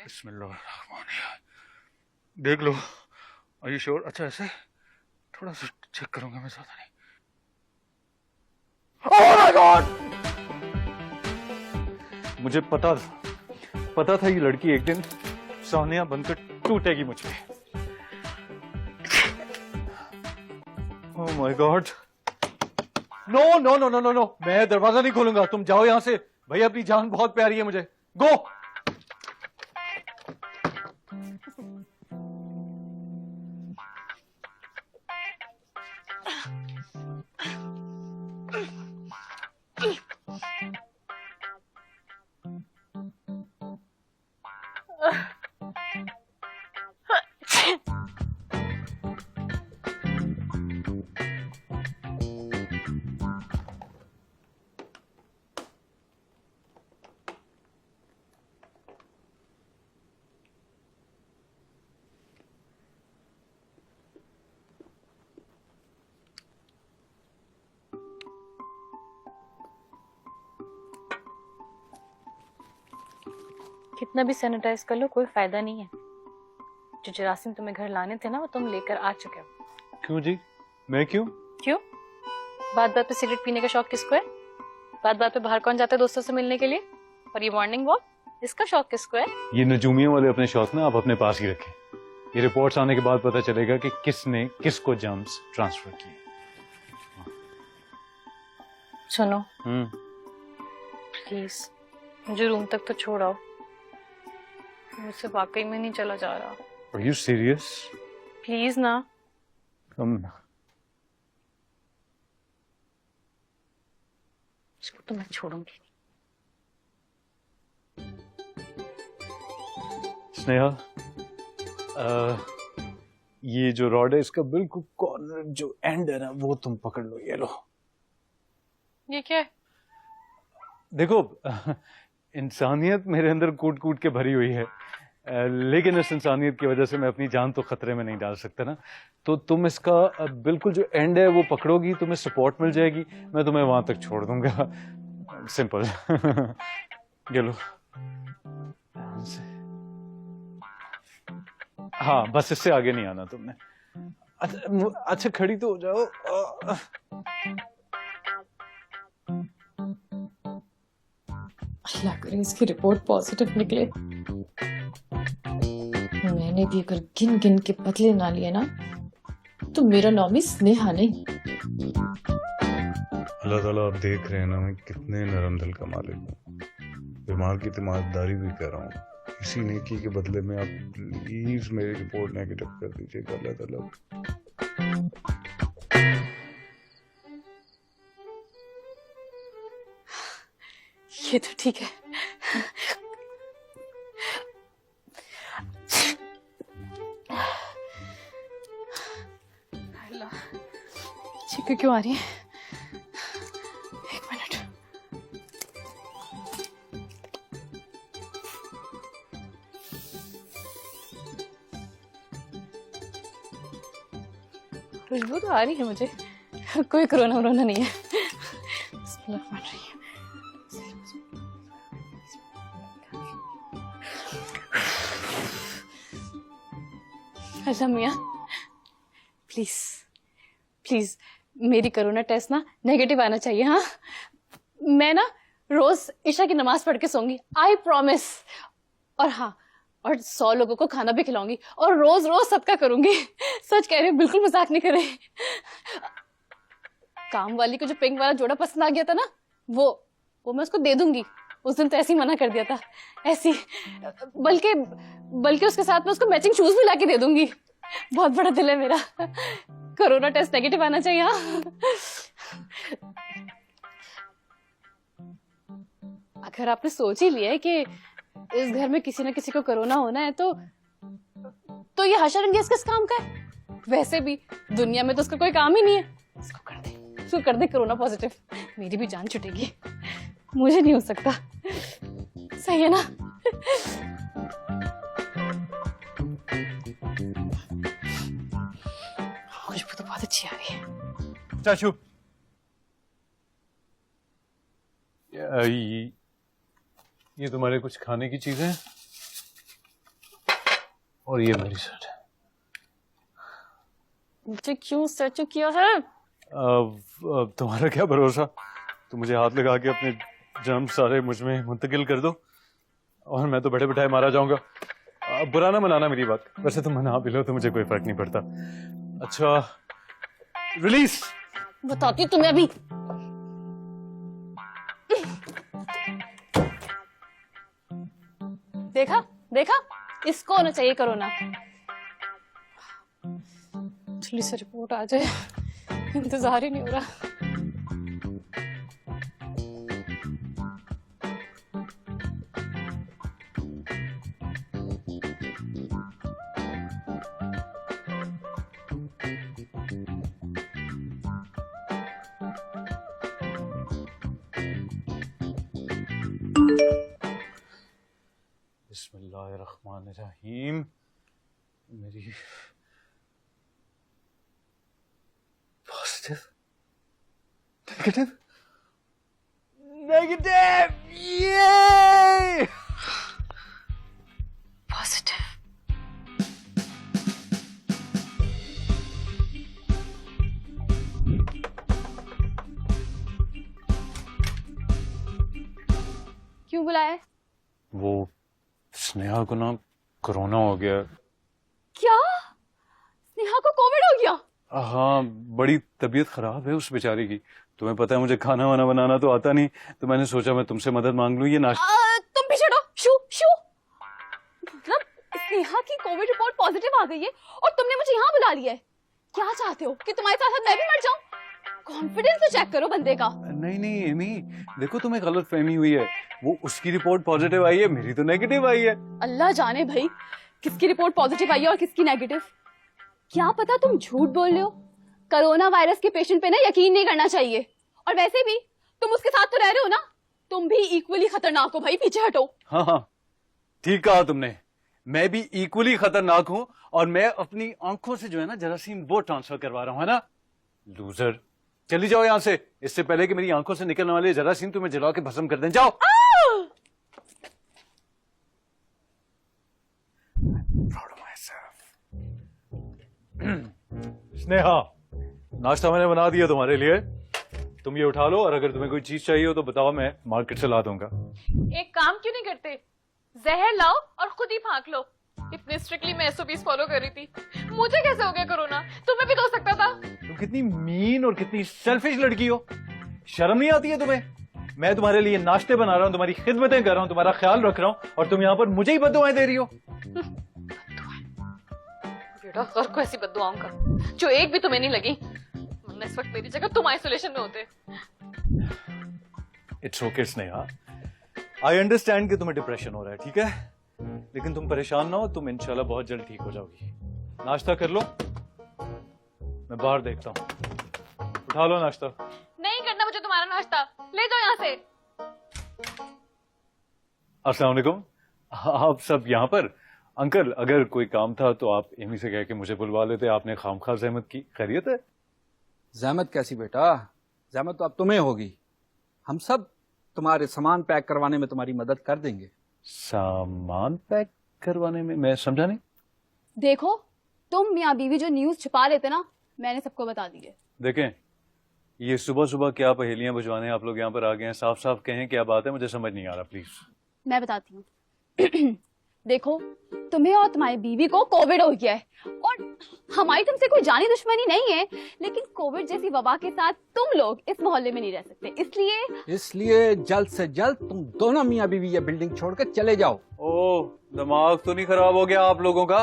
बिस्मिल्लाह। देख लो। Are you sure? अच्छा ऐसे थोड़ा सा चेक करूंगा मैं, ज्यादा नहीं। ओह माय गॉड! मुझे पता था ये लड़की एक दिन सोनिया बनकर टूटेगी मुझ पे। Oh my God! No no no no no no, मैं दरवाजा नहीं खोलूंगा। तुम जाओ यहां से। भैया अपनी जान बहुत प्यारी है मुझे। गो। कितना भी सैनिटाइज कर लो कोई फायदा नहीं है। जो जरासीम तुम्हें घर लाने थे ना वो तुम लेकर आ चुके हो। क्यों जी? मैं क्यों? क्यों? बात बात पे सिगरेट पीने का शौक किसको है? बात बात पे बाहर कौन जाता है दोस्तों से मिलने के लिए? और ये मॉर्निंग वॉक, इसका शौक किसको है? ये नजूमियों वाले अपने शौक ना आप अपने पास ही रखें। ये रिपोर्ट्स आने के बाद पता चलेगा कि किसने किसको जर्म्स ट्रांसफर किए। सुनो प्लीज, मुझे रूम तक तो छोड़ आओ। मुझसे वाकई में नहीं चला जा रहा। Are you serious? प्लीज ना। इसको तो मैं छोड़ूंगी। स्नेहा, ये जो रॉड है इसका बिल्कुल कॉर्नर जो एंड है ना वो तुम पकड़ लो। ये लो। ये क्या है? देखो, इंसानियत मेरे अंदर कूट कूट के भरी हुई है, लेकिन इस इंसानियत की वजह से मैं अपनी जान तो खतरे में नहीं डाल सकता ना। तो तुम इसका बिल्कुल जो एंड है वो पकड़ोगी, तुम्हें सपोर्ट मिल जाएगी, मैं तुम्हें वहां तक छोड़ दूंगा। सिंपल। ये लो। हाँ बस इससे आगे नहीं आना तुमने। अच्छा खड़ी तो हो जाओ। अल्लाह करे इसकी रिपोर्ट पॉजिटिव निकले। मैंने भी अगर गिन गिन के बदले ना लिए ना तो मेरा नाम ही स्नेहा नहीं। अल्लाह ताला आप देख रहे हैं ना मैं कितने नरम दिल का मालिक हूँ। बीमार की तीमारदारी भी कर रहा हूँ। इसी नेकी के बदले में आप प्लीज मेरी रिपोर्ट नेगेटिव कर दीजिएगा। अल्लाह ताला। ये तो ठीक है। अल्लाह, चीखें क्यों आ रही है? एक मिनट। खुशबू तो आ रही है मुझे। कोई कोरोना वरोना नहीं है। बिस्मिल्लाह बन रही है। अल्लाह मियां, प्लीज प्लीज मेरी कोरोना टेस्ट ना नेगेटिव आना चाहिए। हाँ, मैं ना रोज ईशा की नमाज पढ़ के सोऊंगी, आई प्रॉमिस। और हाँ, और 100 लोगों को खाना भी खिलाऊंगी और रोज रोज सदका करूंगी। सच कह रही हूँ, बिल्कुल मजाक नहीं कर रही। काम वाली को जो पिंक वाला जोड़ा पसंद आ गया था ना, वो मैं उसको दे दूंगी। उस दिन तो ऐसे ही मना कर दिया था, ऐसी। बल्कि उसके साथ में उसको मैचिंग शूज भी लाके दे दूंगी। बहुत बड़ा दिल है मेरा। कोरोना टेस्ट नेगेटिव आना चाहिए। हाँ, अगर आपने सोच ही लिया है कि इस घर में किसी न किसी को कोरोना होना है तो ये हशरंगेज किस काम का है? वैसे भी दुनिया में तो उसका कोई काम ही नहीं है। इसको कर दे कोरोना पॉजिटिव, मेरी भी जान छुटेगी। मुझे नहीं हो सकता, सही है ना? खुशबू तो बहुत अच्छी आ रही है। चाचू, ये तुम्हारे कुछ खाने की चीजें हैं? और ये मेरी शर्ट है। मुझे क्यों स्टैचू किया है? अब तुम्हारा क्या भरोसा, तुम मुझे हाथ लगा के अपने जर्म सारे मुझ में मुंतकिल कर दो और मैं तो बैठे बैठाए मारा जाऊंगा। बुरा ना मनाना मेरी बात, वैसे तुम मना भी लो तो मुझे कोई फर्क नहीं पड़ता। अच्छा रिलीज। बताती हूँ तुम्हें अभी। देखा देखा, इसको होना चाहिए कोरोना। जल्दी से रिपोर्ट आ जाए, इंतजार ही नहीं हो रहा। बिस्मिल्लाहिर्रहमानिर्रहीम। मेरी पॉजिटिव नेगेटिव नेगेटिव, ये पॉजिटिव। क्यों बुलाया है? वो स्नेहा को ना कोरोना हो गया। क्या? स्नेहा को कोविड हो गया? हाँ, बड़ी तबीयत खराब है उस बेचारी की। तुम्हें पता है मुझे खाना वाना बनाना तो आता नहीं, तो मैंने सोचा मैं तुमसे मदद मांग लूं। ये नाश्ता तुम पीछे हटो। शू शू, मतलब स्नेहा की कोविड रिपोर्ट पॉजिटिव आ गई है और तुमने मुझे यहाँ बुला लिया है। क्या चाहते हो कि तुम्हारे साथ साथ मैं भी मर जाऊं? कॉन्फिडेंस तो चेक करो बंदे का। नहीं नहीं एमी, देखो तुम्हें गलत फहमी हुई है। वो उसकी रिपोर्ट पॉजिटिव आई है, मेरी तो नेगेटिव आई है। अल्लाह जाने भाई किसकी रिपोर्ट पॉजिटिव आई है और किसकी नेगेटिव। क्या पता तुम झूठ बोल रहे हो। कोरोना वायरस के पेशेंट पे ना यकीन नहीं करना चाहिए। और वैसे भी तुम उसके साथ तो रह रहे हो ना, तुम भी इक्वली खतरनाक हो भाई। पीछे हटो। हाँ हाँ, ठीक कहा तुमने। मैं भी इक्वली खतरनाक हूँ और मैं अपनी आंखों से जो है ना जरासीम वो ट्रांसफर करवा रहा हूँ, है ना। लूजर, चली जाओ यहाँ से, इससे पहले कि मेरी आंखों से निकलने वाले जरासीम तुम्हें जला के भस्म कर दें। जाओ। स्नेहा, नाश्ता मैंने बना दिया तुम्हारे लिए, तुम ये उठा लो और अगर तुम्हें कोई चीज चाहिए हो तो बताओ, मैं मार्केट से ला दूंगा। एक काम क्यों नहीं करते, जहर लाओ और खुद ही फांक लो। इतने स्ट्रिक्टली मैं एसओपीज फॉलो कर रही थी, मुझे कैसे हो गया कोरोना? तुम्हें भी तो हो सकता था। तुम कितनी मीन और कितनी सेल्फिश लड़की हो, शर्म नहीं आती है तुम्हें? मैं तुम्हारे लिए नाश्ते बना रहा हूँ, तुम्हारी खिदमतें कर रहा हूँ, तुम्हारा ख्याल रख रहा हूँ और तुम यहाँ पर मुझे ही बद्दुआएं दे रही हो। बेटा हर को ऐसी बद्दुआओं का, जो एक भी तुम्हें नहीं लगी, वरना इस वक्त मेरी जगह तुम आइसोलेशन में होते। It's okay Sneha, I understand कि तुम्हें डिप्रेशन हो रहा है, ठीक है, लेकिन तुम परेशान ना हो, तुम इंशाल्लाह बहुत जल्द ठीक हो जाओगी। नाश्ता कर लो, मैं बाहर देखता हूँ। उठा लो नाश्ता। नहीं करना मुझे तुम्हारा नाश्ता, ले जाओ यहाँ से। अस्सलाम वालेकुम, आप सब यहाँ पर? अंकल, अगर कोई काम था तो आप एमी से कह के मुझे बुलवा लेते, आपने खामखा ज़हमत की। खैरियत है? जहमत कैसी बेटा, जहमत तो अब तुम्हें होगी। हम सब तुम्हारे सामान पैक करवाने में तुम्हारी मदद कर देंगे। सामान पैक करवाने में? मैं समझा नहीं। देखो तुम मियाँ बीवी जो न्यूज छुपा लेते ना, मैंने सबको बता दी है। देखें, ये सुबह सुबह क्या पहेलियां बुझवाने आप लोग यहाँ पर आ गए हैं? साफ साफ कहें क्या बात है, मुझे समझ नहीं आ रहा, प्लीज। मैं बताती हूँ। देखो तुम्हें और तुम्हारी बीवी को कोविड हो गया है और हमारी तुमसे कोई जानी दुश्मनी नहीं है, लेकिन कोविड जैसी वबा के साथ तुम लोग इस मोहल्ले में नहीं रह सकते, इसलिए जल्द से जल्द तुम दोनों मियाँ बीवी ये बिल्डिंग छोड़कर चले जाओ। ओह, दिमाग तो नहीं खराब हो गया आप लोगों का?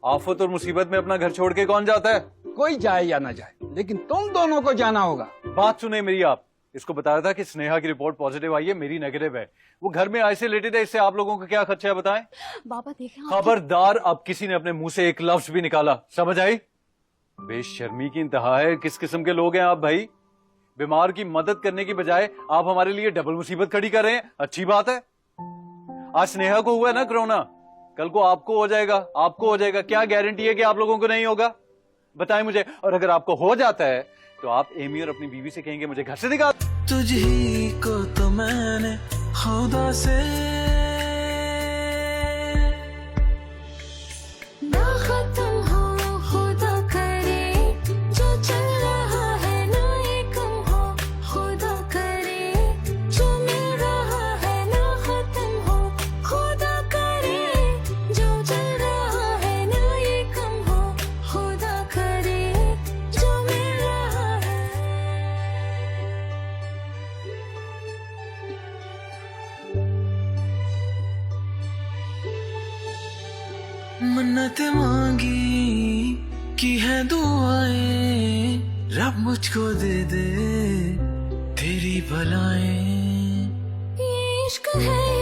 आफत और मुसीबत में अपना घर छोड़ के कौन जाता है? कोई जाए या ना जाए, लेकिन तुम दोनों को जाना होगा। बात सुने मेरी आप। इसको बताया था कि स्नेहा की रिपोर्ट पॉजिटिव आई है, मेरी नेगेटिव है। वो घर में आइसोलेटेड है, इससे आप लोगों को क्या खर्चा है बताएं? बाबा देखें, खबरदार, अब किसी ने अपने मुंह से एक लफ्ज भी निकाला, समझ आई? बेशर्मी की इंतहा है। किस किस्म के लोग हैं आप भाई? बीमार की मदद करने की बजाय आप हमारे लिए डबल मुसीबत खड़ी कर रहे हैं। अच्छी बात है, आज स्नेहा को हुआ है ना कोरोना, कल को आपको हो जाएगा, आपको हो जाएगा। क्या गारंटी है कि आप लोगों को नहीं होगा? बताएं मुझे। और अगर आपको हो जाता है तो आप एमी और अपनी बीवी से कहेंगे मुझे घर से निकाल। तुझी को तो मैंने खुदा से मन्नत मांगी की है दुआएं, रब मुझको दे दे तेरी भलाएं। ये इश्क है